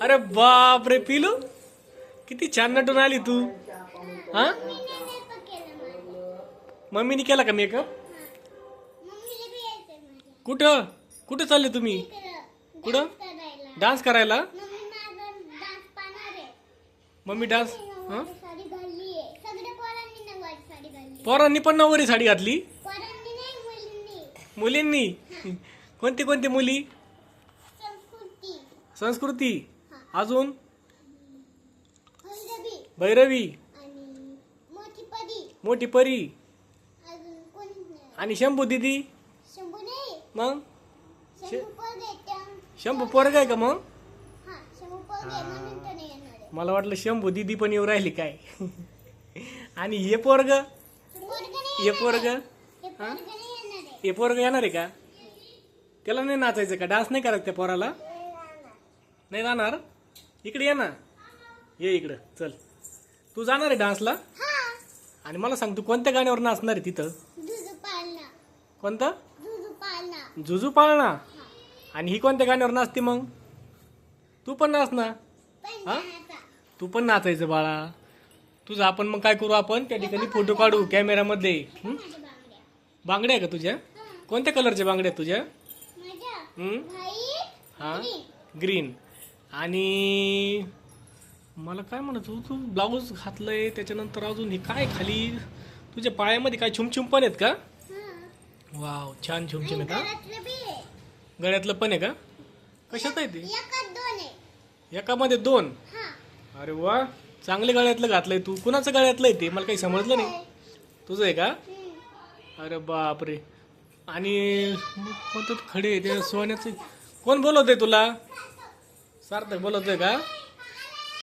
अरे बाप रे पिलू, किती छान नटून आली तू. हा, मम्मीने केला का मेकअप? कुठं कुठं चालले तुम्ही? कुठं डान्स करायला? Mummy dance. हा, पोरांनी पण नऊवारी साडी घातली. मुलींनी कोणती कोणती मुली? संस्कृती, अजून भैरवी, मोठी परी आणि शंभू दीदी. मग शंभू पोरग आहे का मग? मला वाटलं शंभू दीदी पण येऊ राहिली काय. आणि हे पोरग, हे पोरग, हे पोरग येणार आहे का? त्याला नाही नाचायचं का? डान्स नाही करायचं त्या पोराला? नाही जाणार? इकडे ये ना, ये इकडं चल. तू जाणार आहे डान्सला? आणि मला सांग, तू कोणत्या गाण्यावर नाचणार आहे तिथं? कोणतं? जुजू पाळणा. आणि ही कोणत्या गाण्यावर नाचते मग? तू पण नाच ना. हा, तू पण नाचायचं बाळा. तुझं आपण मग काय करू, आपण त्या ठिकाणी फोटो काढू कॅमेरामध्ये. बांगड्या आहे का तुझ्या? कोणत्या कलरच्या बांगड्या आहेत तुझ्या? हा, ग्रीन. आणि मला काय म्हणत होतो, तू ब्लाऊज घातलंय त्याच्यानंतर अजून हे काय खाली तुझ्या पायामध्ये काय छुमछुम पण आहेत का? वाव, छान छुमछुम आहेत. हा, गळ्यातलं पण आहे का? कशात आहे ते? एकामध्ये दोन? अरे वा, चांगले गळ्यातलं घातलंय तू. कुणाचं गळ्यातलं आहे ते? मला काही समजलं नाही. तुझं आहे का? अरे बाप रे. आणि कोणतं खडे ते सोन्याचं? कोण बोलवतंय तुला? सार्थक बोलवतोय का?